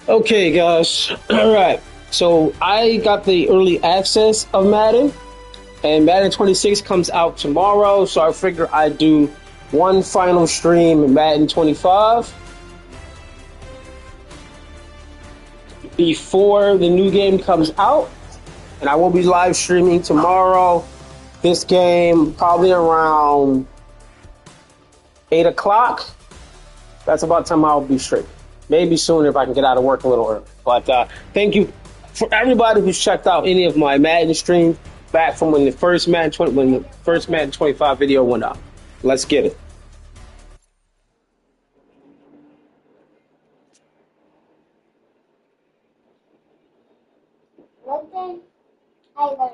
Okay, guys. All right. So I got the early access of Madden, and Madden 26 comes out tomorrow. So I figure I'd do one final stream in Madden 25 before the new game comes out, and I will be live streaming tomorrow. This game probably around 8 o'clock. That's about the time I'll be streaming. Maybe sooner if I can get out of work a little early. But thank you for everybody who's checked out any of my Madden streams back from when the first Madden 25 video went up. Let's get it. One thing I learned.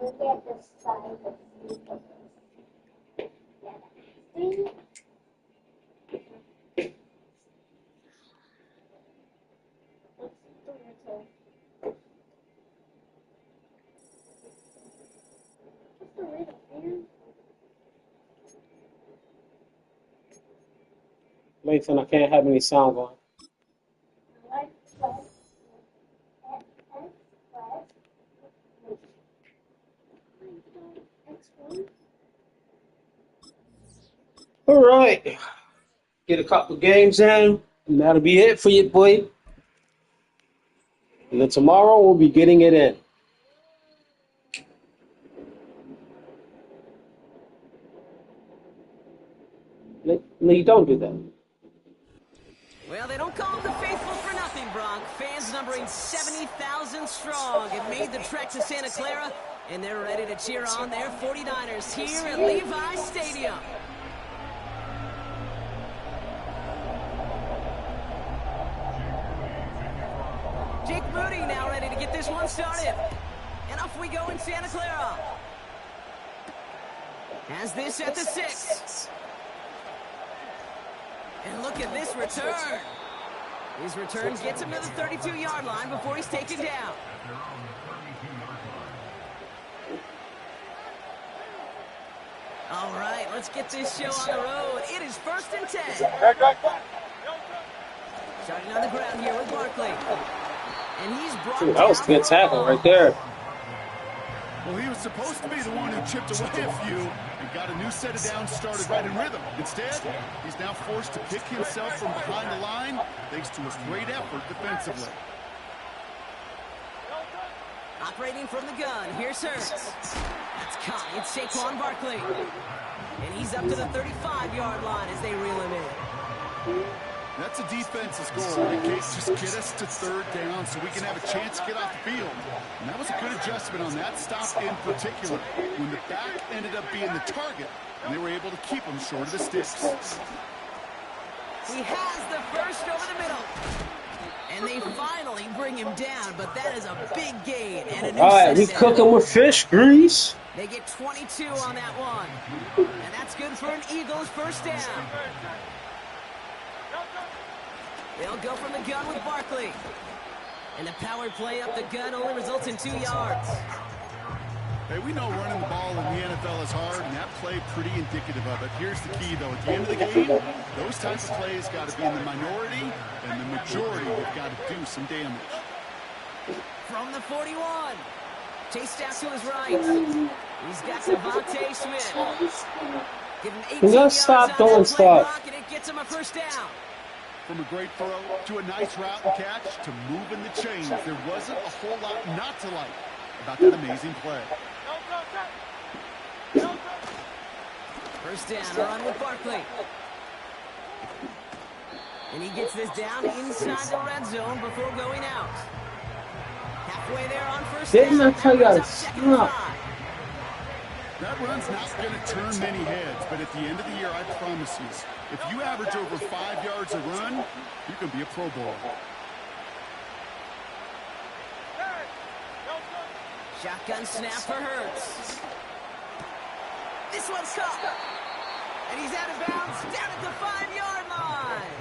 Look at the size of the three. Nathan, I can't have any sound going. All right. Get a couple games in, and that'll be it for you, boy. And then tomorrow we'll be getting it in. Lee, don't do that. Well, they don't call them the faithful for nothing, Bronk. Fans numbering 70,000 strong have made the trek to Santa Clara, and they're ready to cheer on their 49ers here at Levi Stadium. Jake Moody now ready to get this one started. And off we go in Santa Clara. Has this at the 6. And look at this return. His return gets him to the 32-yard line before he's taken down. All right, let's get this show on the road. It is 1st and 10. Starting on the ground here with Barkley. And he's brought Ooh, that was a good tackle right there. Well, he was supposed to be the one who chipped away a few and got a new set of downs started right in rhythm. Instead, he's now forced to pick himself from behind the line thanks to his great effort defensively. Operating from the gun, here's Hurts. That's caught. It's Saquon Barkley. And he's up to the 35-yard line as they reel him in. That's a defense's goal. They can't just get us to 3rd down so we can have a chance to get off the field. And that was a good adjustment on that stop in particular, when the back ended up being the target, and they were able to keep him short of the sticks. He has the first over the middle. And they finally bring him down, but that is a big gain. And a new All right, we cooking with fish grease. They get 22 on that one. And that's good for an Eagles first down. They'll go from the gun with Barkley. And the power play up the gun only results in 2 yards. Hey, we know running the ball in the NFL is hard, and that play pretty indicative of it. Here's the key, though. At the end of the game, those types of plays got to be in the minority, and the majority have got to do some damage. From the 41. Chased out to his right. He's got Devontae Smith. Give him 18 yards stop, on don't that play stop. block, and it gets him a first down. From a great throw to a nice route and catch to moving the chains, there wasn't a whole lot not to like about that amazing play. First down, run with Barkley. And he gets this down inside the red zone before going out. Halfway there on first down. Didn't I tell you That to brings up second and stop? 5. That run's not going to turn many heads, but at the end of the year, I promise you, if you average over 5 yards a run, you can be a Pro Bowler. Shotgun snap for Hurts. This one's caught. And he's out of bounds, down at the 5-yard line.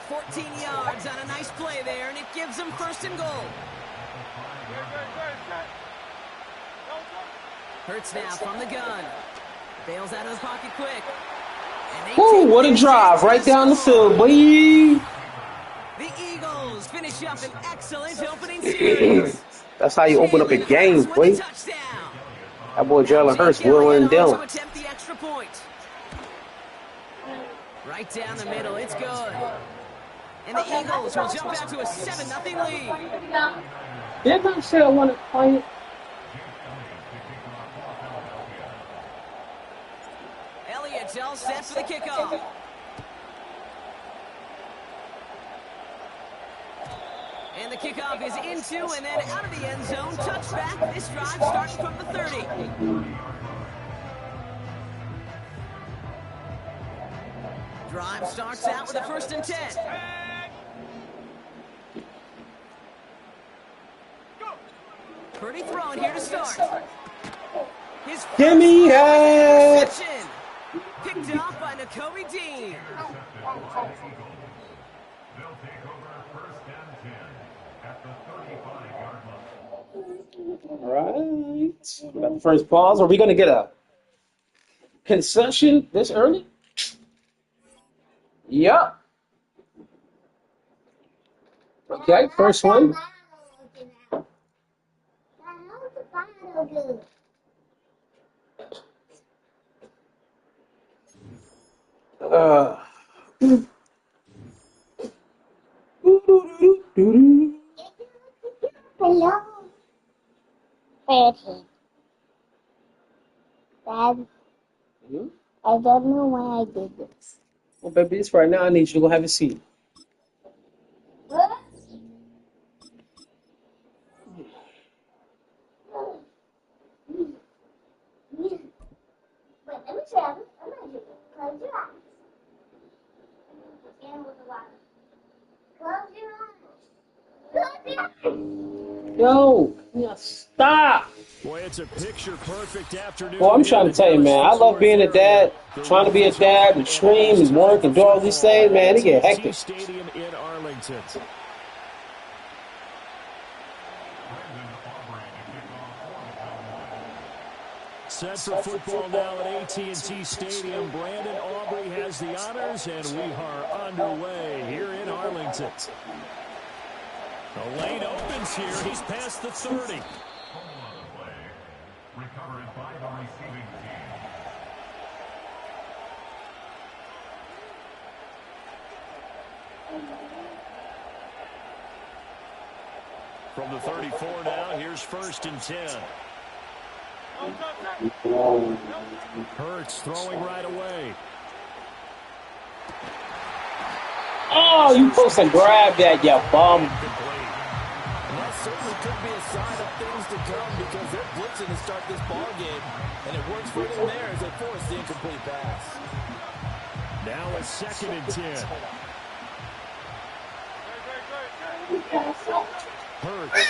14 yards on a nice play there, and it gives them first and goal. Hurts now from the gun. Bails out of the pocket quick. Woo, what a drive right down the field, boy. The Eagles finish up an excellent opening series. That's how you open up a game, boy. That boy Jalen Hurts willing Dylan. Attempt the extra point. Right down the middle, it's good. And the Eagles will jump out to a 7-0 lead. Didn't I say I want to play it? Elliott all set for the kickoff. And the kickoff is into and then out of the end zone. Touchback. This drive starting from the 30. Drive starts out with a 1st and 10. Purdy throwing here to start. His Gimme that! reception. Picked off by Nakobe Dean. All right. We got the first pause. Are we going to get a concession this early? Yep. Okay, first one. Hello. Pretty. Dad, I don't know why I did this. Well, baby, it's right now. I need you to go have a seat. What? Wait, let me try. I'm going to do it. Close your eyes. And with the water. Close your eyes. Close your eyes. Yo, yeah, stop. Boy, it's a picture-perfect afternoon. Well, I'm trying to tell you, man, I love being a dad, trying to be a dad, and stream and work and do all these things, man. It get hectic. Stadium in Arlington. Set for football now at AT&T Stadium. Brandon Aubrey has the honors, and we are underway here in Arlington. The lane opens here. He's past the 30. Recovered by the receiving team. From the 34 now, here's 1st and 10. Hurts throwing right away. Oh, you supposed to grab that, you bum. And that certainly could be a sign of things to come because they're blitzing to start this ball game, and it works for them there as they force the incomplete pass. Now a 2nd and 10. Hurts.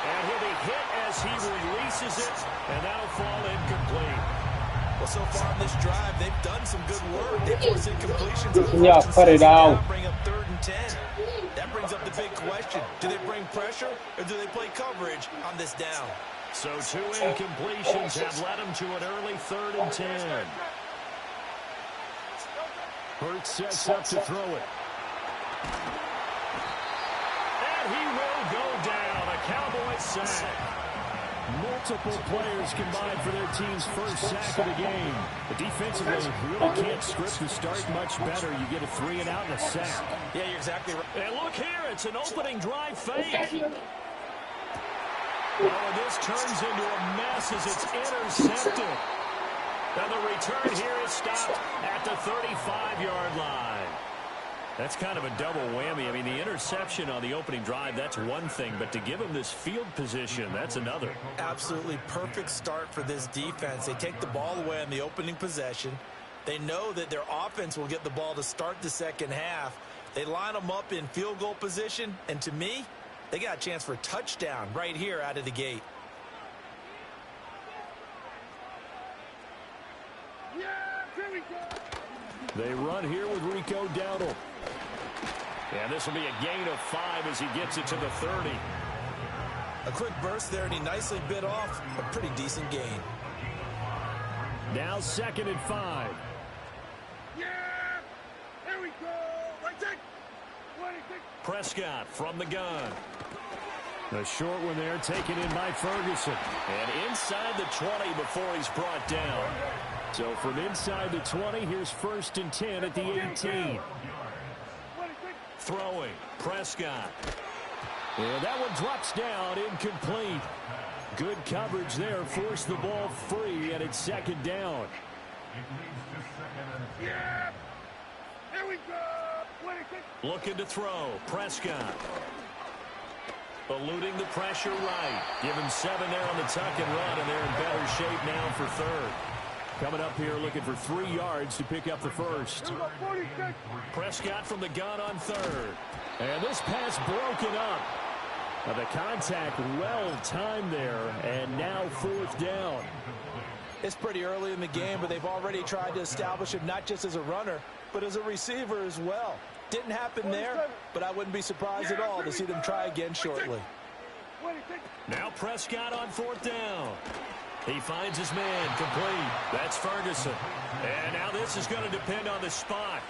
And he'll be hit as he releases it, and that'll fall incomplete. Well, so far in this drive, they've done some good work. They force incompletions on Yeah, cut it out. bring up 3rd and 10. That brings up the big question. Do they bring pressure or do they play coverage on this down? So 2 incompletions have led him to an early 3rd and 10. Hurts sets up to throw it. And he will go down. A Cowboy sack. Multiple players combined for their team's first sack of the game. But defensively, you really can't script the start much better. You get a 3 and out and a sack. Yeah, you're exactly right. And look here, it's an opening drive fake. Oh, this turns into a mess as it's intercepted. Now the return here is stopped at the 35-yard line. That's kind of a double whammy. I mean, the interception on the opening drive, that's one thing. But to give him this field position, that's another. Absolutely perfect start for this defense. They take the ball away on the opening possession. They know that their offense will get the ball to start the second half. They line them up in field goal position. And to me, They got a chance for a touchdown right here out of the gate. They run here with Rico Dowdle. And this will be a gain of 5 as he gets it to the 30. A quick burst there, and he nicely bit off a pretty decent gain. Now 2nd and 5. Yeah! Here we go! Right there! Prescott from the gun. A short one there taken in by Ferguson. And inside the 20 before he's brought down. So from inside the 20, here's 1st and 10 at the 18. Throwing. Prescott. And that one drops down, incomplete. Good coverage there, forced the ball free, and it's 2nd down. Yeah! Here we go! Looking to throw. Prescott. Eluding the pressure right. Give him 7 there on the tuck and run, and they're in better shape now for 3rd. Coming up here looking for 3 yards to pick up the 1st. Prescott from the gun on 3rd. And this pass broken up. Now the contact well timed there, and now 4th down. It's pretty early in the game, but they've already tried to establish him not just as a runner, but as a receiver as well. Didn't happen there, but I wouldn't be surprised at all to see them try again shortly. Now Prescott on 4th down. He finds his man, complete. That's Ferguson. And now this is going to depend on the spot.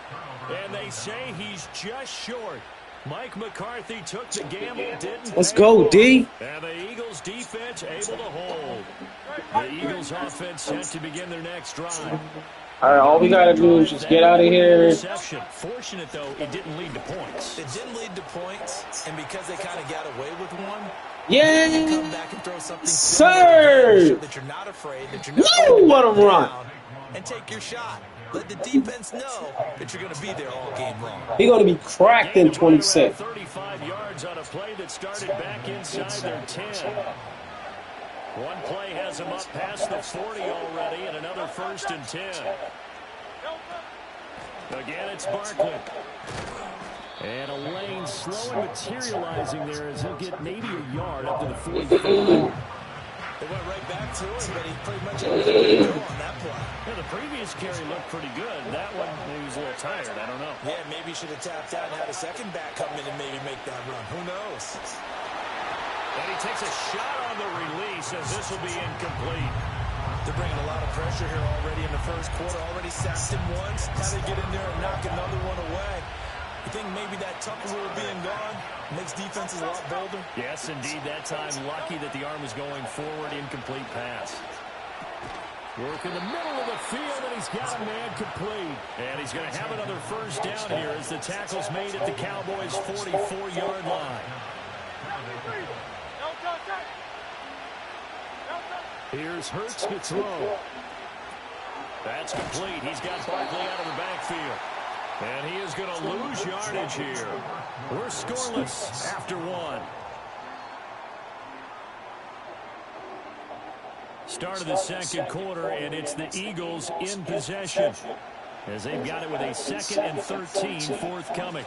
And they say he's just short. Mike McCarthy took the gamble, didn't. Let's go, D. And the Eagles defense able to hold. The Eagles offense set to begin their next drive. All right, all we got to do is just get out of here. Reception. Fortunate, though, it didn't lead to points. It didn't lead to points, and because they kind of got away with one, Yeah, come back and throw something sir. so that you're not afraid, that you're not Woo, what a run. and take your shot. Let the defense know that you're going to be there all game long. He's going to be cracked in 26. 35 yards on a play that started back inside their 10. One play has him up past the 40 already, and another 1st and 10. Again, it's Barkley. And a lane slow and materializing there as he'll get maybe a yard up to the 45. They went right back to it, but he pretty much had to go on that play. Yeah, the previous carry looked pretty good. That one, he was a little tired. I don't know. Yeah, maybe he should have tapped out and had a second back come in and maybe make that run. Who knows? And he takes a shot on the release as this will be incomplete. They're bringing a lot of pressure here already in the 1st quarter. Already sacked him once. How they get in there and knock another one away. You think maybe that Tucker rule being gone makes defenses a lot bolder? Yes, indeed. That time, lucky that the arm was going forward. Incomplete pass. Work in the middle of the field, and he's got a man complete. And he's going to have another 1st down here as the tackle's made at the Cowboys' 44-yard line. Here's Hurts to throw. That's complete. He's got Barkley out of the backfield. And he is going to lose yardage here. We're scoreless after 1. Start of the 2nd quarter, and it's the Eagles in possession as they've got it with a 2nd and 13 forthcoming.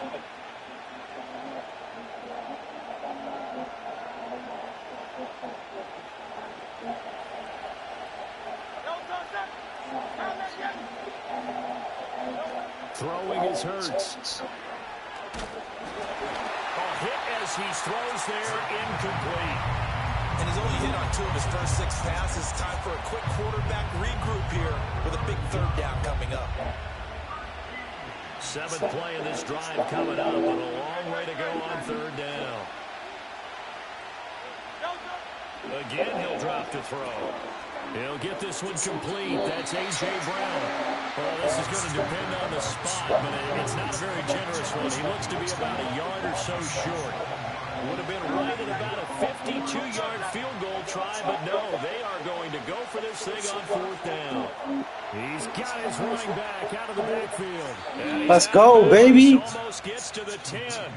Throwing is Hurts. A hit as he throws there, incomplete. And he's only hit on 2 of his first 6 passes. Time for a quick quarterback regroup here with a big 3rd down coming up. 7th play of this drive coming up, and a long way to go on 3rd down. Again, he'll drop to throw. He'll get this one complete. That's A.J. Brown. Well, this is going to depend on the spot, but it's not a very generous one. He looks to be about a yard or so short. Would have been right at about a 52-yard field goal try, but no, they are going to go for this thing on 4th down. He's got his running back out of the backfield. Let's go, baby. Almost gets to the 10.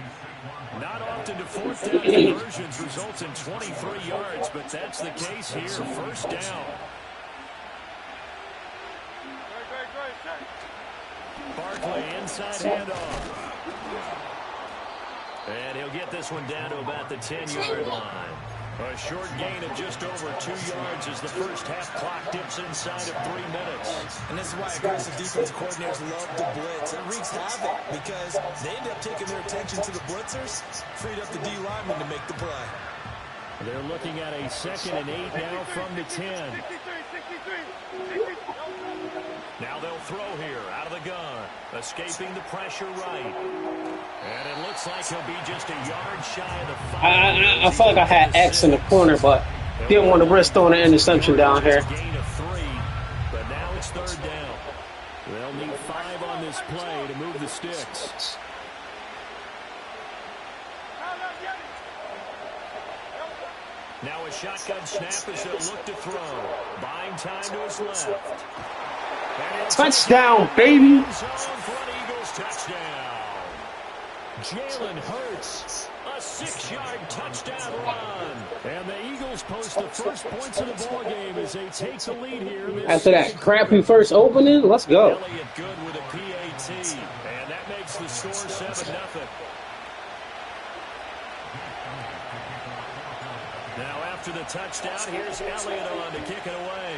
Not often do 4th down conversions results in 23 yards, but that's the case here. 1st down. Barkley inside handoff. And he'll get this one down to about the 10-yard line. A short gain of just over 2 yards as the first half clock dips inside of 3 minutes. And this is why aggressive defensive coordinators love to blitz. It wreaks havoc because they end up taking their attention to the blitzers, freed up the D lineman to make the play. They're looking at a 2nd and 8 now from the 10. Now they'll throw here out of the gun, escaping the pressure right. And it looks like he'll be just a yard shy of the 5. I felt like I had X in the corner, but didn't want to risk throwing an interception down here. Gain of 3, but now it's 3rd down. They'll need 5 on this play to move the sticks. Now a shotgun snap as they'll look to throw. Buying time to his left. Touchdown, baby! Touchdown. Jalen Hurts, a 6-yard touchdown run. And the Eagles post the first points of the ball game as they take the lead here. After that crappy first opening, let's go. Elliott good with a PAT, and that makes the score 7-0. Now after the touchdown, here's Elliott on to kick it away.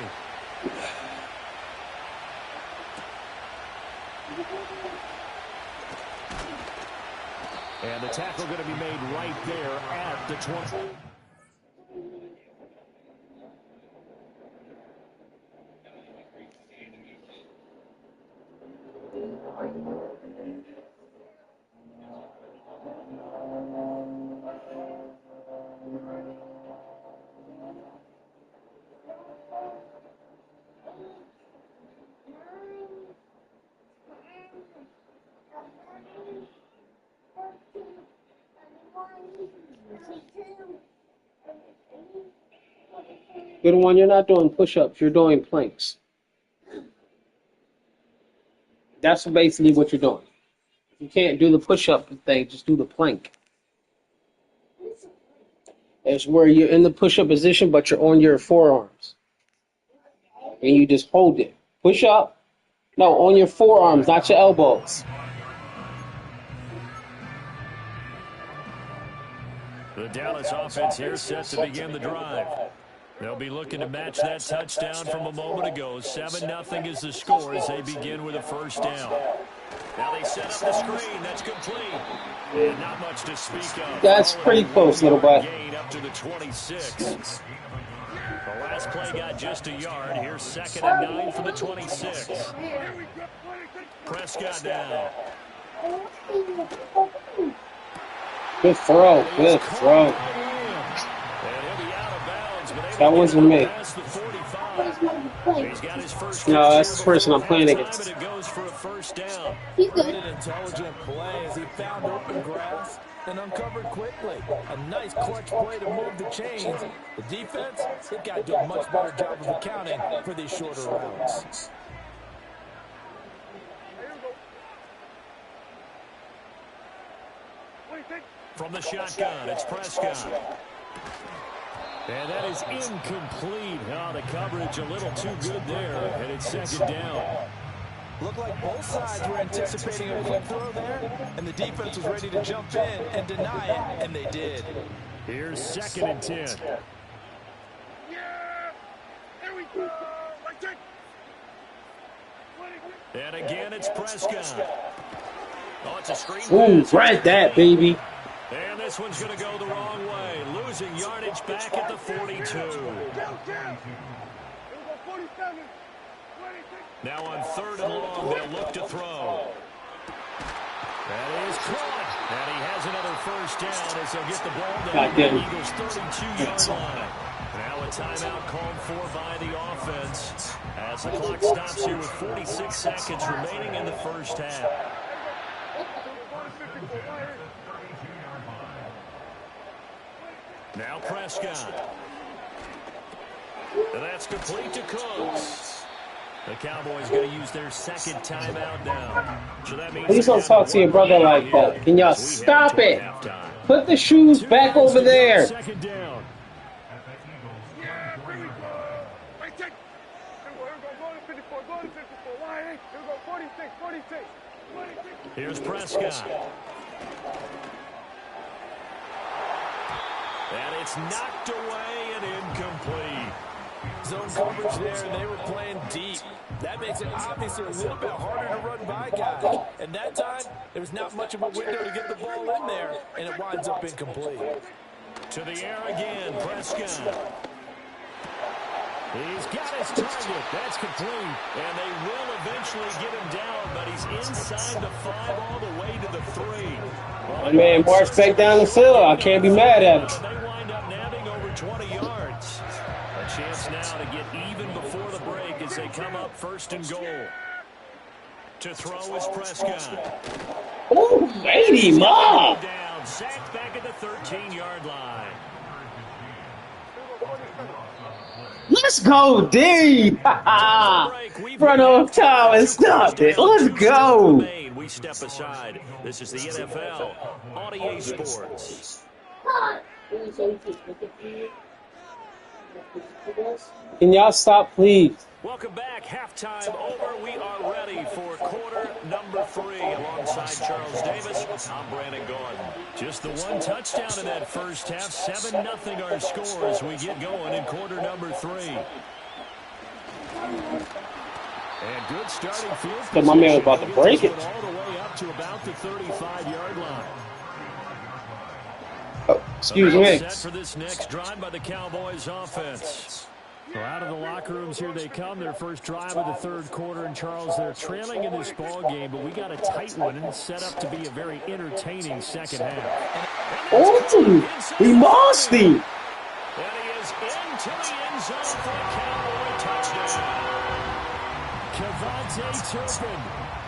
And the tackle going to be made right there at the 20. Good one, you're not doing push-ups, you're doing planks. That's basically what you're doing. You can't do the push-up thing, just do the plank. It's where you're in the push-up position, but you're on your forearms. And you just hold it. Push up. No, on your forearms, not your elbows. The Dallas offense here set to begin the drive. They'll be looking to match that touchdown from a moment ago. 7-0 is the score as they begin with a first down. Now they set up the screen. That's complete. And not much to speak of. That's pretty close, little boy. Gain up to the 26. The last play got just a yard. Here's 2nd and 9 for the 26. Prescott now. Good throw. Good throw. That wasn't me. No, that's the person I'm playing against. He's good. An intelligent play as he found open grass and uncovered quickly. A nice clutch play to move the chains. The defense, they've got to do a much better job of accounting for these shorter routes. From the shotgun, it's Prescott. And that is incomplete. Oh, the coverage a little too good there, and it's 2nd down. Looked like both sides were anticipating a quick throw there, and the defense was ready to jump in and deny it, and they did. Here's 2nd and 10. And again, it's Prescott. Oh, it's a screen. Ooh, right that, baby. And this one's going to go the wrong way. Losing yardage back at the 42. Now on 3rd and long, they'll look to throw. That is caught. And he has another first down as they'll get the ball down to the Eagles' 32-yard line. Now a timeout called for by the offense as the clock stops here with 46 seconds remaining in the first half. Now Prescott. And that's complete to Cooks. The Cowboys going to use their 2nd timeout now. So that means Please don't talk to your brother like that. Can y'all stop it? Put the shoes back over there. 2nd down. Here's Prescott. And it's knocked away and incomplete. Zone coverage there, and they were playing deep. That makes it obviously a little bit harder to run by guys. And that time, there was not much of a window to get the ball in there, and it winds up incomplete. To the air again, Prescott. He's got his target. That's complete. And they will eventually get him down, but he's inside the 5 all the way to the 3. My man marched back down the field. I can't be mad at him. They wind up nabbing over 20 yards. A chance now to get even before the break as they come up 1st and goal. To throw is Prescott. Ooh, 80, Mom. Down, sacked back at the 13-yard line. Let's go, D. Run off time and stop it. Let's go. We step aside. This is the NFL on EA Sports. Can y'all stop, please? Welcome back. Halftime over. We are ready for quarter number 3 alongside Charles Davis. I'm Brandon Gordon. Just the one touchdown in that first half. 7-0 our score as we get going in quarter number 3. And good starting field position. My man was about to break it. All the way up to about the 35-yard line. Oh, excuse me. Set for this next drive by the Cowboys offense. Well, out of the locker rooms here they come. Their first drive of the 3rd quarter. And, Charles, they're trailing in this ball game, but we got a tight one and it's set up to be a very entertaining second half. Oh, we lost him. And he is into the end zone for a Cowboy touchdown. Kevontae Turpin,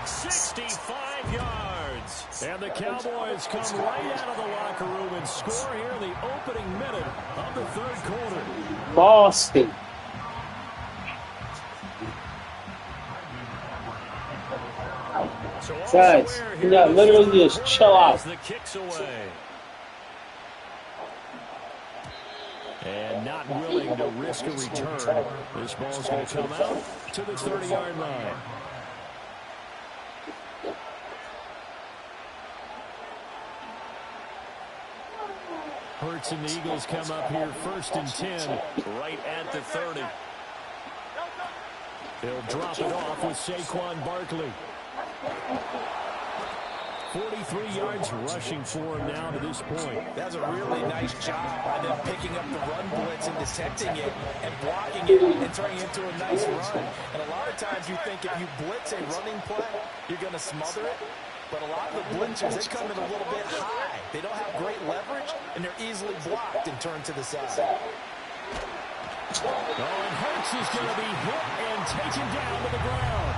65 yards. And the Cowboys come right out of the locker room and score here in the opening minute of the 3rd quarter. Boston. So guys, yeah, literally just chill out. The kicks away. And not willing to risk a return. This ball's going to come out to the 30-yard line. Hurts and the Eagles come up here 1st and 10, right at the 30. They'll drop it off with Saquon Barkley. 43 yards rushing for him now to this point. That's a really nice job by them picking up the run blitz and detecting it and blocking it and turning it into a nice run. And a lot of times you think if you blitz a running play, you're going to smother it. But a lot of the blitzers, they come in a little bit high. They don't have great leverage, and they're easily blocked and turned to the side. Oh, and Hurts is going to be hit and taken down to the ground.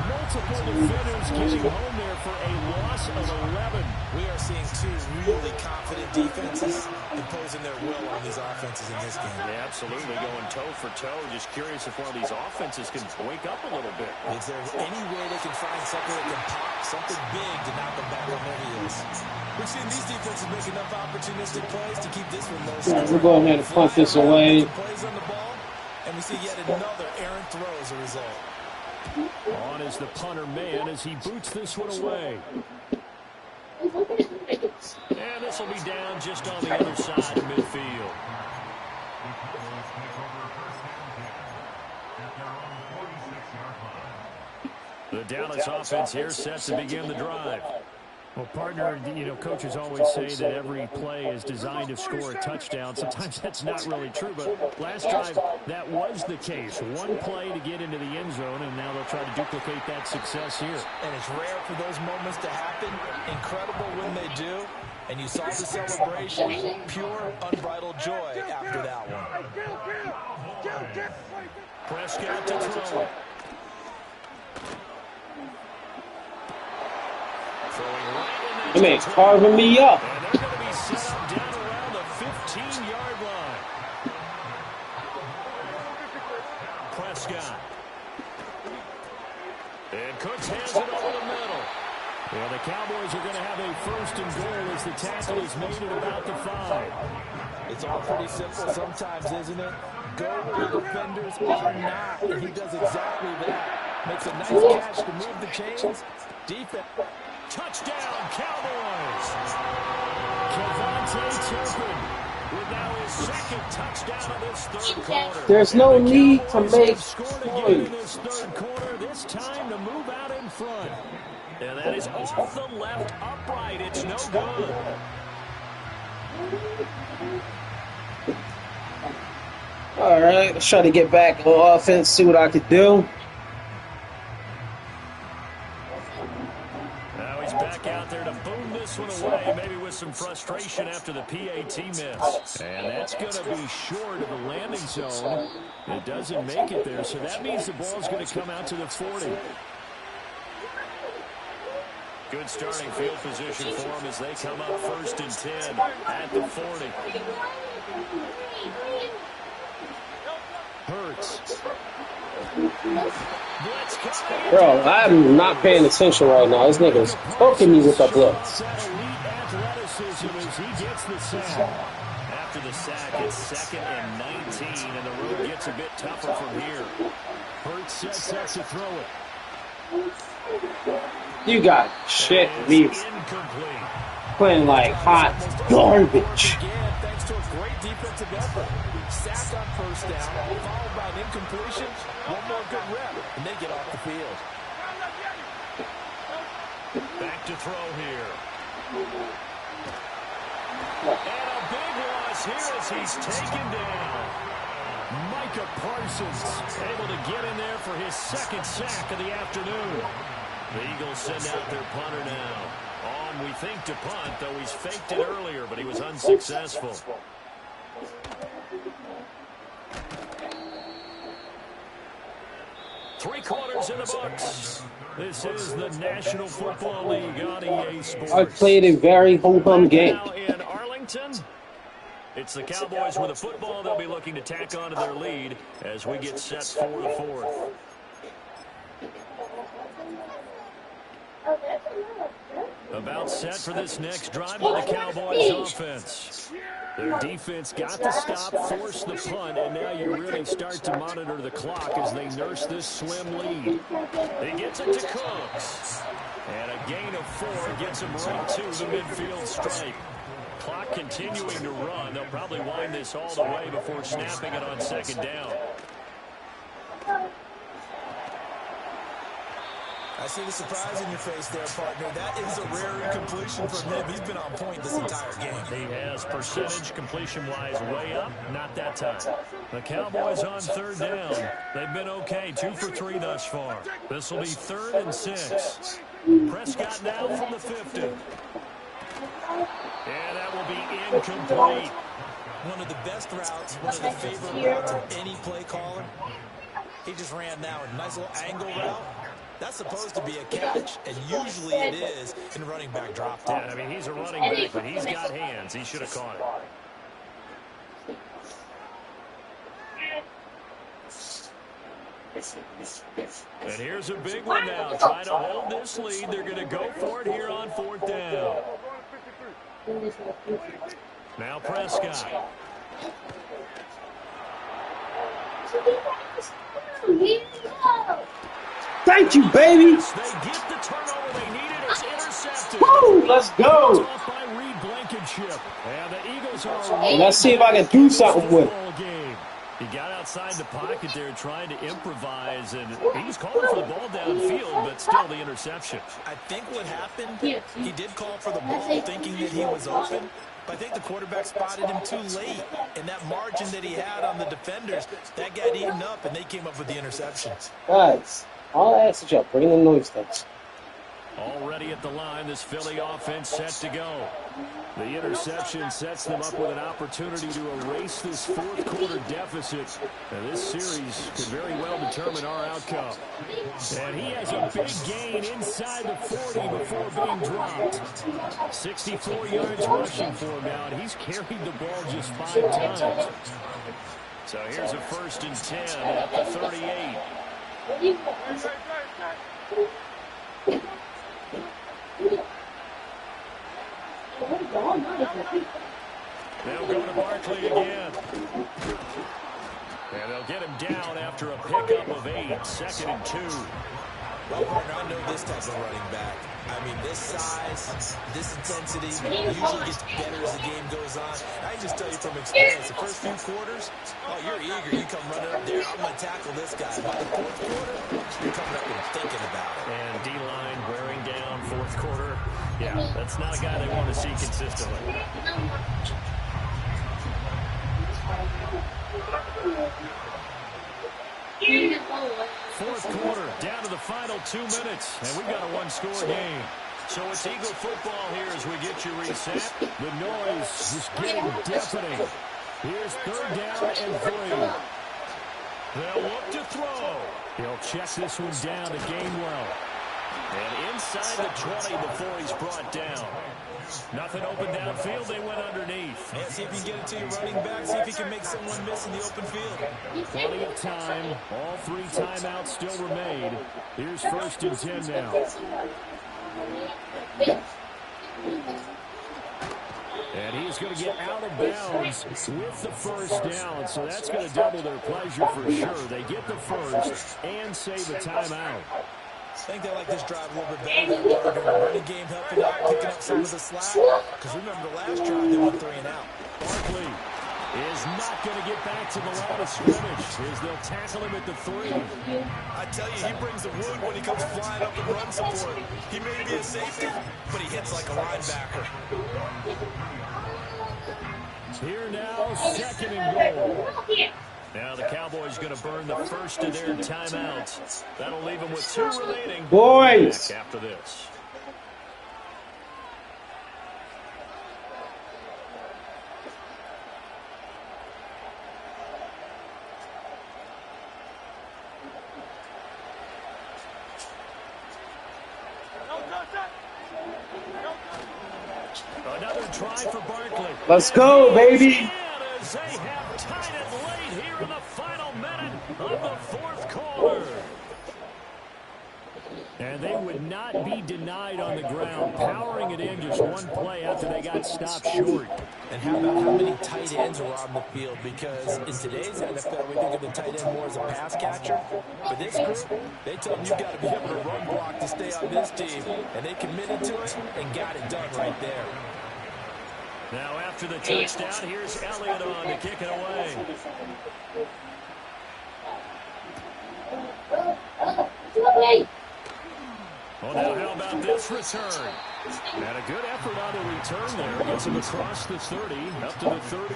Multiple defenders getting home there for a loss of 11. We are seeing 2 really confident defenses imposing their will on these offenses in this game. Yeah, absolutely, going toe for toe. Just curious if one of these offenses can wake up a little bit. Is there any way they can find something that can pop, something big to knock them back on their heels? We've seen these defenses make enough opportunistic plays to keep this one low. Yeah, we're going ahead and punt this away. Plays on the ball, and we see yet another errant throw as a result. On is the punter man as he boots this one away. And this will be down just on the other side of midfield. The Dallas offense here set to begin the drive. Well, partner, coaches always say that every play is designed to score a touchdown. Sometimes that's not really true, but last drive, that was the case. One play to get into the end zone, and now they'll try to duplicate that success here. And it's rare for those moments to happen. Incredible when they do. And you saw the celebration, pure, unbridled joy after that one. Prescott to throw. I mean, carving me up. And they're going to be set up down around the 15-yard line. Prescott. And Cooks has it over the middle. Yeah, the Cowboys are going to have a 1st and goal as the tackle is made at about the 5. It's all pretty simple sometimes, isn't it? Go where the defenders are not, and he does exactly that. Makes a nice catch to move the chains. Defense. Touchdown, Cowboys! Kevontae Turpin with now his second touchdown of this third quarter. There's And no the need to Cowboys make have scored again in this points. third quarter, this time to move out in front. And that is off the left upright. It's no good. All right, let's try to get back on offense, see what I could do. Now he's back out there to boom this one away, maybe with some frustration after the PAT miss. And that's going to be short of the landing zone. It doesn't make it there, so that means the ball's going to come out to the 40. Good starting field position for them as they come up 1st and 10 at the 40. Hurts. Bro, I'm not paying attention right now. This nigga's poking me with the blitz. Athleticism as he gets the sack. After the sack, it's 2nd and 19, and the road gets a bit tougher from here. Hurts sets up to throw it. You got shit me Incomplete. playing like hot garbage. Thanks to a great defensive effort. Sack on 1st down, followed by an incompletion. One more good rep, and they get off the field. Back to throw here. And a big loss here as he's taken down. Micah Parsons able to get in there for his 2nd sack of the afternoon. The Eagles send out their punter now. On, we think, to punt, though he's faked it earlier, but he was unsuccessful. Three quarters in the books. This is the National Football League on EA Sports. I played a very ho-hum game. Now in Arlington, it's the Cowboys with a football. They'll be looking to tack on to their lead as we get set for the 4th. About set for this next drive by the Cowboys offense. Their defense got the stop, forced the punt, and now you really start to monitor the clock as they nurse this slim lead. He gets it to Cooks. And a gain of 4 gets him right to the midfield stripe. Clock continuing to run. They'll probably wind this all the way before snapping it on 2nd down. I see the surprise in your face there, partner. That is a rare incompletion from him. He's been on point this entire game. He has percentage completion-wise way up. Not that time. The Cowboys on 3rd down. They've been okay. 2 for 3 thus far. This will be 3rd and 6. Prescott now from the 50. And that will be incomplete. One of the best routes, one of the favorite routes of any play caller. He just ran now a nice little angle route. That's supposed to be a catch, and usually it is in running back drop. Yeah, I mean, he's a running back, but he's got hands. He should have caught it. And here's a big one now. Try to hold this lead. They're going to go for it here on 4th down. Now Prescott. Thank you, baby. They get the turnover they needed. It's intercepted. Woo, let's go. Off by Reed Blankenship. And the Eagles are Let's see if I can do something with it. game. He got outside the pocket there trying to improvise, and he was calling for the ball downfield, but still the interception. I think what happened, he did call for the ball thinking that he was open, but I think the quarterback spotted him too late, and that margin that he had on the defenders, that got eaten up, and they came up with the interceptions. Guys, all I ask is y'all bring the noise down. Already at the line, this Philly offense set to go. The interception sets them up with an opportunity to erase this 4th quarter deficit. And this series could very well determine our outcome. And he has a big gain inside the 40 before being dropped. 64 yards rushing for him now, and he's carried the ball just 5 times. So here's a 1st and 10 at the 38. They'll go to Barkley again. And they'll get him down after a pickup of 8. 2nd and 2. Well, partner, I know this type of running back. I mean, this size, this intensity usually gets better as the game goes on. I can just tell you from experience, the first few quarters, oh, you're eager. You come running up there, I'm going to tackle this guy. By the fourth quarter, you're coming up and thinking about it. And D-line wearing down fourth quarter. Yeah, that's not a guy they want to see consistently. Fourth quarter, down to the final 2 minutes, and we've got a one-score game. So it's Eagle football here as we get you reset. The noise is getting deafening. Here's third down and 3. They'll look to throw. He'll check this one down to Gainwell. And inside the 20 before he's brought down. Nothing open downfield. They went underneath. Yeah, see if you can get it to your running back. See if you can make someone miss in the open field. Plenty of time. All 3 timeouts still remain. Here's first and 10 now. And he's going to get out of bounds with the first down. So that's going to double their pleasure for sure. They get the first and save a timeout. I think they like this drive a little bit better than the running game, helping out, picking up some of the slack. Because remember, the last drive, they went 3 and out. Barkley is not going to get back to the line of scrimmage as they'll tackle him at the 3. I tell you, he brings the wood when he comes flying up and run support. He may be a safety, but he hits like a linebacker. Here now, second and goal. Now the Cowboys going to burn the first of their timeouts. That'll leave them with 2 remaining. Boys! Back after this. Another try for Barkley. Let's go, baby. As they have tied it late here in the final minute of the fourth quarter. And they would not be denied on the ground, powering it in just one play after they got stopped short. And how about how many tight ends were on the field? Because in today's NFL, we think of the tight end more as a pass catcher. But this group, they told them you've got to be able to run block to stay on this team. And they committed to it and got it done right there. Now after the touchdown, here's Elliott on to kick it away. Well, now how about this return? And a good effort on the return there. Gets him across the 30, up to the 33.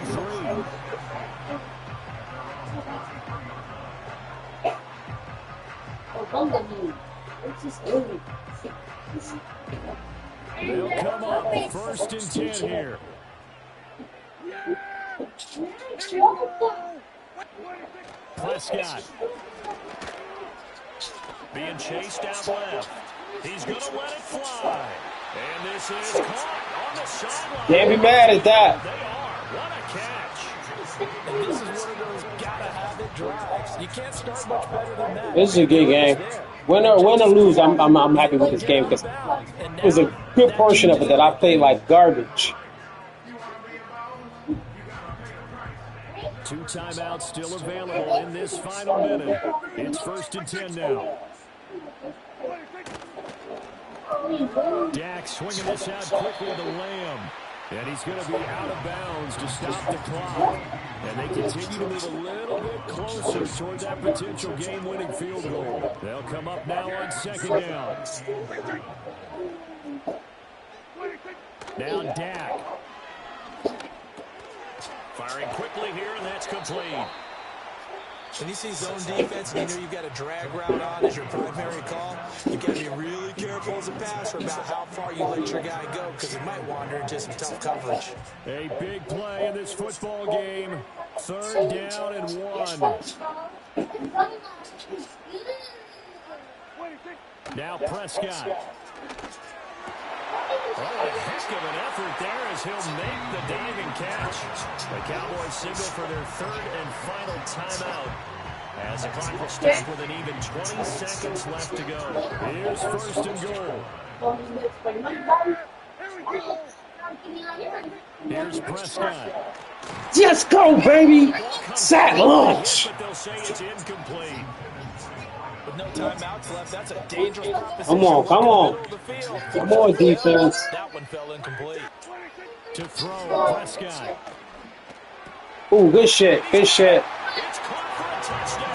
They'll come up first and 10 here. Prescott being chased out left. He's going to let it fly. And this is caught on the sideline. Can't be mad at that. They are. What a catch. And this is one of those gotta-have-it drives. You can't start much better than that. This is a good game. Win or lose, I'm happy with this game because it was a good portion of it that I played like garbage. 2 timeouts still available in this final minute. It's first and 10 now. Dak swinging this out quickly to Lamb. And he's going to be out of bounds to stop the clock. And they continue to move a little bit closer toward that potential game-winning field goal. They'll come up now on second down. Now Dak. Firing quickly here, and that's complete. When you see zone defense and you know you've got a drag route on as your primary call, you've got to be really careful as a passer about how far you let your guy go because he might wander into some tough coverage. A big play in this football game. Third down and 1. Now Prescott. What a heck of an effort there as he'll make the diving catch. The Cowboys signal for their third and final timeout as the clock will stop with an even 20 seconds left to go. Here's first and goal. Here's Prescott. Let's go, baby. Sack lunch. But they'll say it's incomplete. With no timeouts left, that's a dangerous proposition. Come on, come on. Middle of the field. Come on, defense. That one fell incomplete. To throw, Prescott. Ooh, good shit, good shit. It's caught for a touchdown.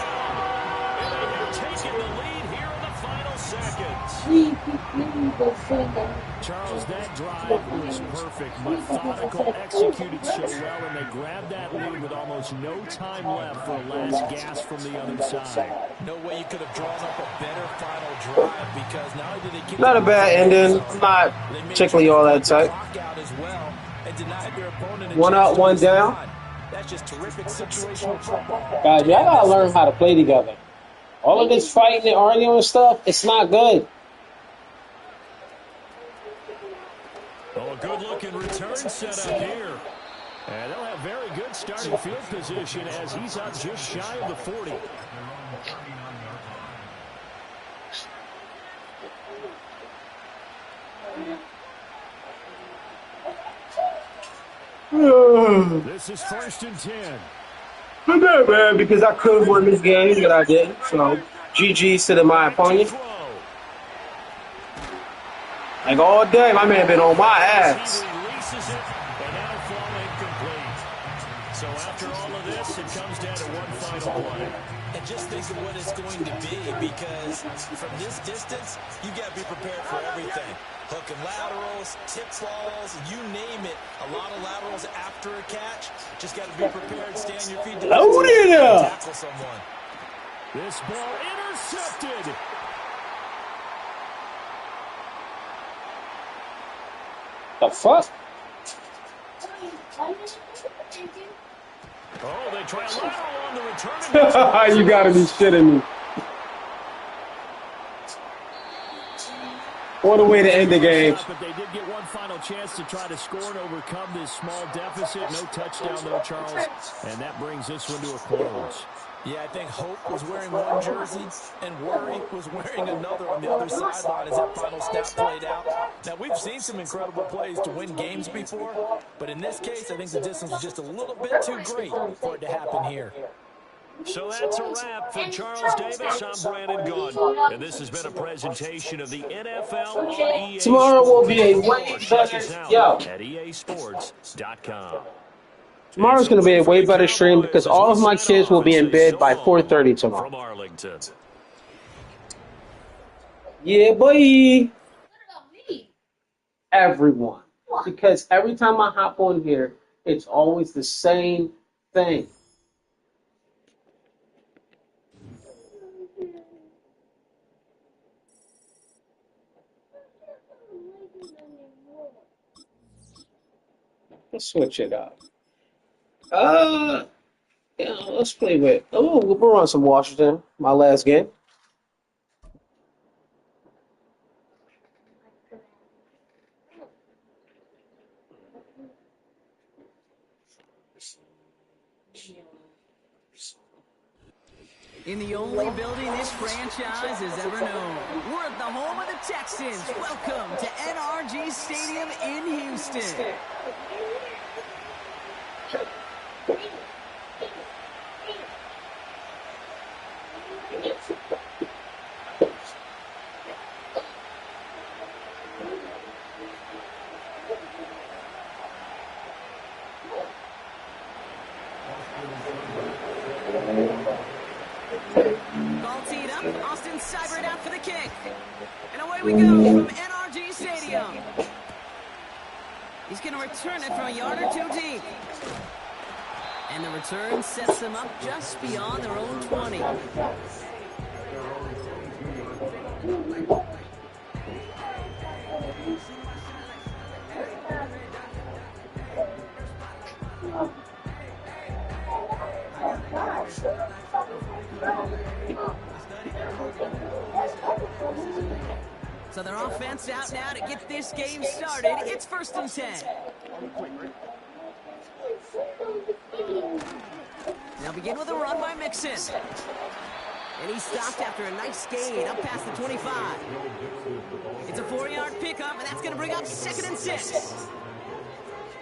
And they have taken the lead here in the final seconds. Charles, that drive was perfect. Methodical, executed so well, and they grabbed that lead with almost no time left for a last gasp from the other side. No way you could have drawn up a better final drive because not only did they keep Not a bad ending. Not particularly all that tight. out as well and denied their opponent a One chance up, to one respond. down. That's just terrific situational football. Guys, y'all gotta learn how to play together. All of this fighting and arguing and stuff, it's not good. Oh, a good-looking return set up here. And they'll have very good starting field position as he's up just shy of the 40. This is 1st and 10. I'm not mad because I could have won this game, but I didn't. So, GG's to my opponent. Like all day, my man been on my ass. He releases it, and that'll fall incomplete. So after all of this, it comes down to one final play. And just think of what it's going to be because from this distance, you got to be prepared for everything. Hook and laterals, tip balls, you name it. A lot of laterals after a catch. Just got to be prepared, stay on your feet. Load it up. Tackle someone. This ball intercepted. The fuck? Oh, they try a lateral on the return. You gotta be shitting me. What a way to end the game. But they did get one final chance to try to score and overcome this small deficit. No touchdown, though, Charles. And that brings this one to a close. Yeah, I think Hope was wearing one jersey and Worry was wearing another on the other sideline as that final snap played out. Now, we've seen some incredible plays to win games before, but in this case, I think the distance was just a little bit too great for it to happen here. So that's a wrap for Charles Davis. I'm Brandon Gunn. And this has been a presentation of the NFL on EA Tomorrow will be a way Check better. us out Yo. at easports.com. Tomorrow's gonna be a way better stream because all of my kids will be in bed by 4:30 tomorrow. From Arlington. Yeah, boy. Everyone. Because every time I hop on here, it's always the same thing. Let's switch it up. Yeah, let's play with. Oh, we're on some Washington. My last game. In the only building this franchise has ever known. We're at the home of the Texans. Welcome to NRG Stadium in Houston. Ball teed up. Austin Seibert out for the kick. And away we go from NRG Stadium. He's going to return it from a yard or two deep. And the return sets them up just beyond their own 20. So their offense out now to get this game started. It's 1st and 10. They'll begin with a run by Mixon. And he stopped after a nice gain up past the 25. It's a 4-yard pickup, and that's going to bring up 2nd and 6.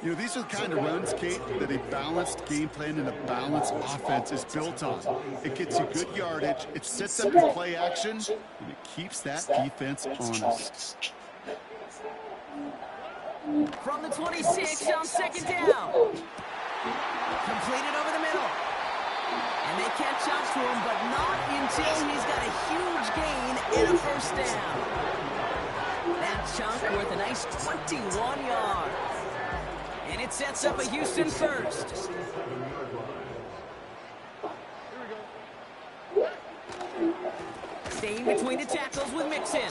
You know, these are the kind of runs, Kate, that a balanced game plan and a balanced offense is built on. It gets you good yardage, it sets up your play action, and it keeps that defense honest. From the 26 on second down. Completed over the middle. And they catch up to him, but not until he's got a huge gain and a first down. That chunk worth a nice 21 yards. And it sets up a Houston first. Staying between the tackles with Mixon.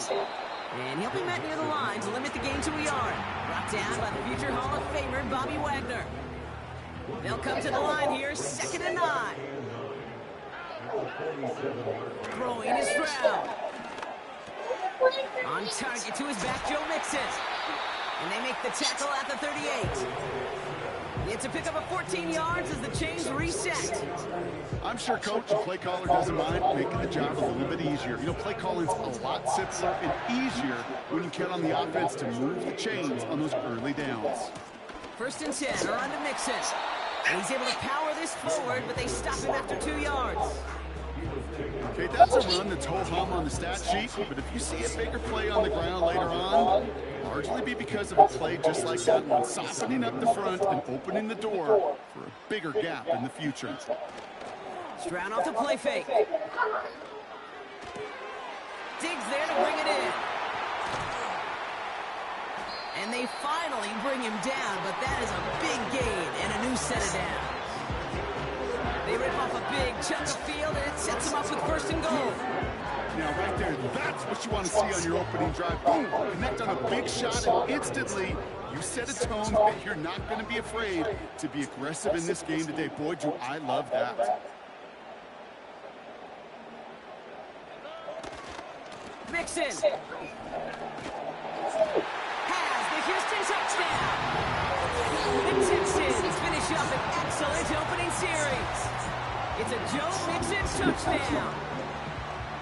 And he'll be met near the line to limit the gain to a yard. Brought down by the future Hall of Famer, Bobby Wagner. They'll come to the line here, 2nd and 9. Throwing is Stroud. On target to his back, Joe Mixon. And they make the tackle at the 38. It's a pickup of 14 yards as the chains reset. I'm sure coach and play caller doesn't mind making the job a little bit easier. You know, play calling's a lot simpler and easier when you count on the offense to move the chains on those early downs. 1st and 10, around to Mixon. And he's able to power this forward, but they stop him after 2 yards. Okay, that's a run that's ho-hum on the stat sheet, but if you see a bigger play on the ground later on, largely be because of a play just like that one, softening up the front and opening the door for a bigger gap in the future. Stroud off the play fake. Diggs there to bring it in. And they finally bring him down, but that is a big gain and a new set of downs. They rip off a big chunk of field, and it sets them up with 1st and goal. Now, right there, that's what you want to see on your opening drive. Boom, connect on a big shot, and instantly you set a tone that you're not going to be afraid to be aggressive in this game today. Boy, do I love that. Mixon has the Houston touchdown. The Texans finish up an excellent opening series. It's a Joe Mixon touchdown.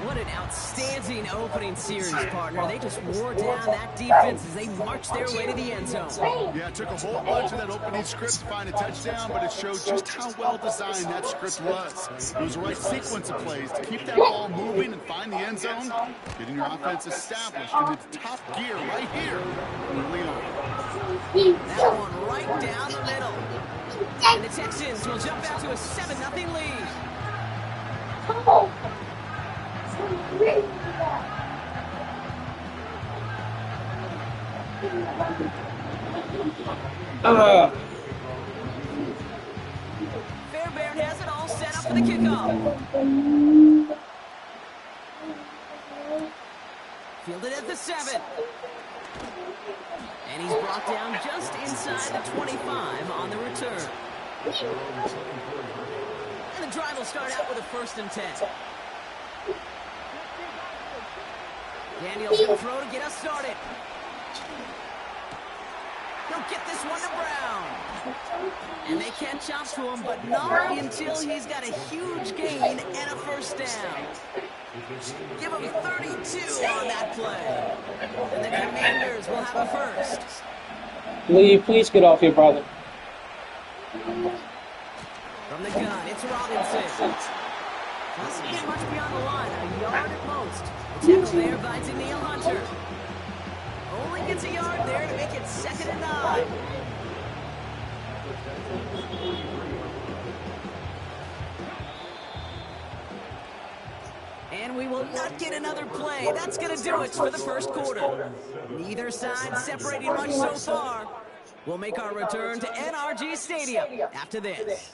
What an outstanding opening series, partner. They just wore down that defense as they marched their way to the end zone. Yeah, it took a whole bunch of that opening script to find a touchdown, but it showed just how well designed that script was. It was the right sequence of plays to keep that ball moving and find the end zone, getting your offense established in its top gear right here early on. That one right down the middle. And the Texans will jump out to a 7-0 lead. Fairbairn has it all set up for the kickoff. Fielded at the 7. And he's brought down just inside the 25 on the return. And the drive will start out with a 1st and 10. Daniels will throw to get us started. He'll get this one to Brown. And they catch up to him, but not until he's got a huge gain and a 1st down. Give him 32 on that play. And the Commanders will have a 1st. Lee, please get off your brother. From the gun, it's Robinson. Doesn't get much beyond the line, a yard at most. The tackle there by Daniil Hunter. Only gets a yard there to make it 2nd and 9. And we will not get another play. That's going to do it for the 1st quarter. Neither side separating much so far. We'll make our return to NRG Stadium after this.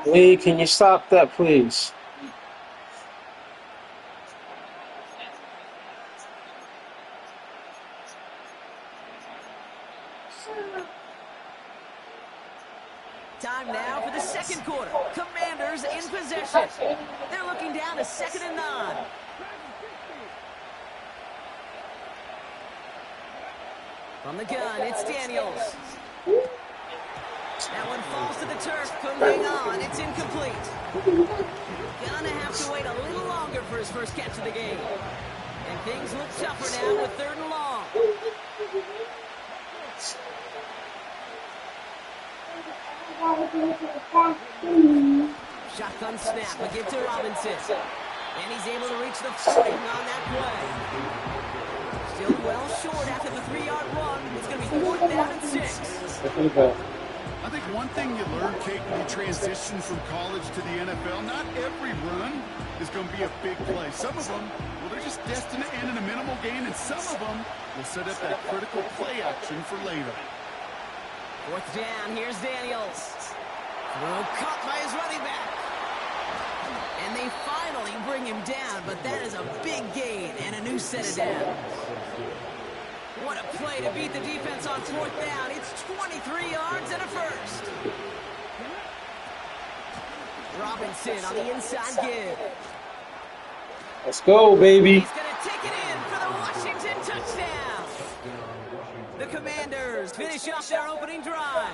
Lee, can you stop that, please? Time now for the 2nd quarter. Commanders in possession. They're looking down to 2nd and 9. From the gun, it's Daniels. That one falls to the turf. Couldn't hang on. It's incomplete. Gonna have to wait a little longer for his first catch of the game. And things look tougher now with 3rd and long. Shotgun snap, we give to Robinson. And he's able to reach the 40 on that play. Still well short after the 3-yard run. It's going to be 4th down and 6. I think one thing you learn, Kate, when you transition from college to the NFL, not every run is going to be a big play. Some of them, well, they're just destined to end in a minimal gain, and some of them will set up that critical play action for later. 4th down, here's Daniels. Throw caught by his running back. And they finally bring him down, but that is a big gain and a new set of downs. What a play to beat the defense on 4th down. It's 23 yards and a first. Robinson on the inside give. Let's go, baby. He's going to take it in for the Washington touchdown. The Commanders finish off their opening drive.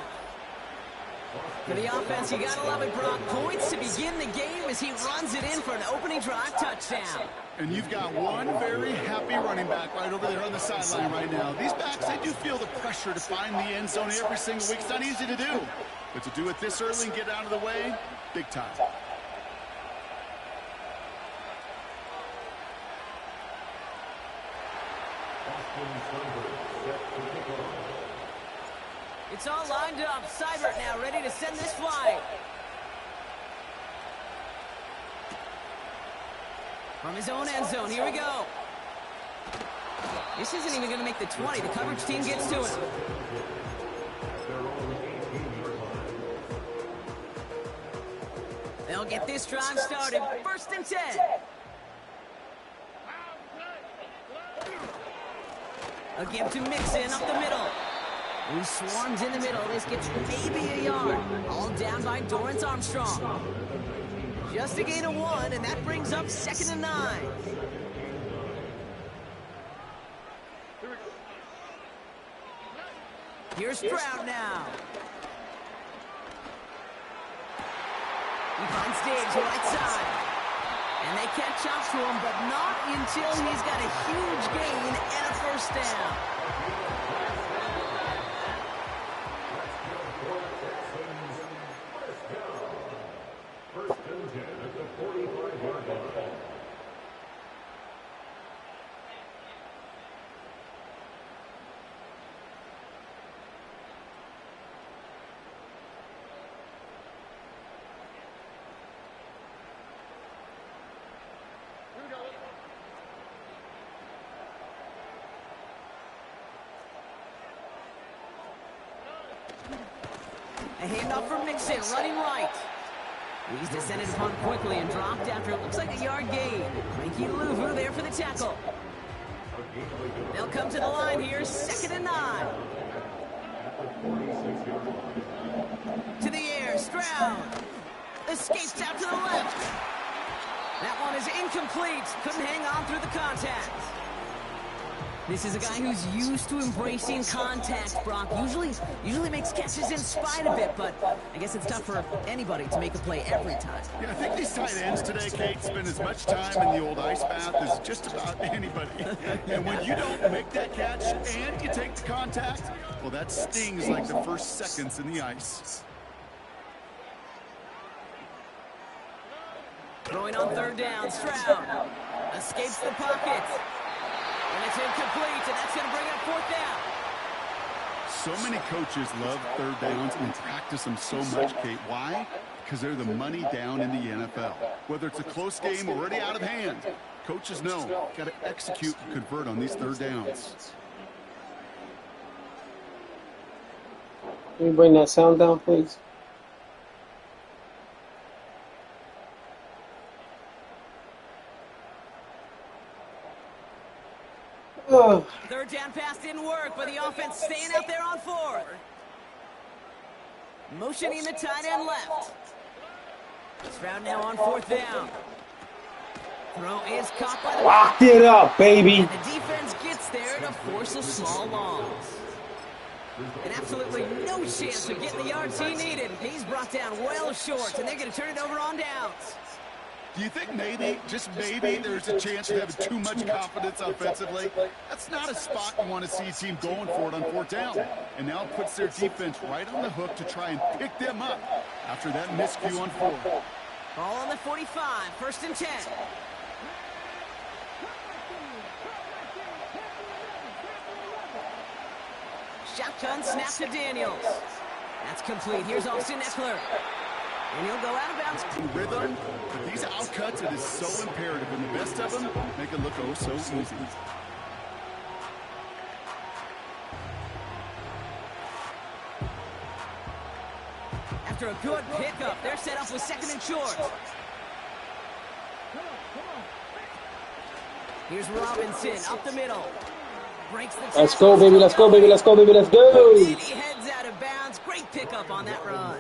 For the offense, you gotta love it, Brock. Points to begin the game as he runs it in for an opening drive touchdown. And you've got one very happy running back right over there on the sideline right now. These backs, they do feel the pressure to find the end zone every single week. It's not easy to do. But to do it this early and get out of the way, big time. It's all lined up. Seibert now ready to send this flight. From his own end zone, here we go. This isn't even going to make the 20. The coverage team gets to it. They'll get this drive started. 1st and 10. A give to Mixon up the middle. Who swarms in the middle. This gets maybe a yard. All down by Dorrance Armstrong. Just a gain of 1, and that brings up 2nd and 9. Here's Stroud now. He finds Diggs right side. And they catch up to him, but not until he's got a huge gain and a 1st down. A handoff for Mixon, running right. He's descended upon quickly and dropped after it looks like a yard gain. Mikey Luvu there for the tackle. They'll come to the line here, 2nd and 9. To the air, Stroud. Escapes out to the left. That one is incomplete. Couldn't hang on through the contact. This is a guy who's used to embracing contact, Brock. Usually makes catches in spite of it, but I guess it's tough for anybody to make a play every time. Yeah, I think these tight ends today, Kate, spend as much time in the old ice bath as just about anybody. And when you don't make that catch and you take the contact, well, that stings like the first seconds in the ice. Throwing on 3rd down, Stroud escapes the pocket. And it's incomplete, and that's going to bring up 4th down. So many coaches love 3rd downs and practice them so much, Kate. Why? Because they're the money down in the NFL. Whether it's a close game or already out of hand, coaches know, got to execute and convert on these 3rd downs. Can you bring that sound down, please? Oh. 3rd down pass didn't work, but the offense staying out there on 4th. Motioning the tight end left. Stroud now on 4th down. Throw is caught by the... Locked it up, baby. And the defense gets there to force a small loss. And absolutely no chance of getting the yards he needed. He's brought down well short, and they're going to turn it over on downs. Do you think maybe, just maybe, there's a chance of having too much confidence offensively? That's not a spot you want to see a team going for it on fourth down. And now it puts their defense right on the hook to try and pick them up after that miscue on fourth. Ball on the 45, 1st and 10. Shotgun snap to Daniels. That's complete. Here's Austin Eckler. And he'll go out of bounds. Rhythm, but these outcuts, it is so imperative. And the best of them make it look oh so easy. After a good pickup, they're set up with 2nd and short. Here's Robinson up the middle. Breaks the Let's go, baby. Let's go, baby. Let's go, baby. Let's go. And he heads out of bounds. Great pickup on that run.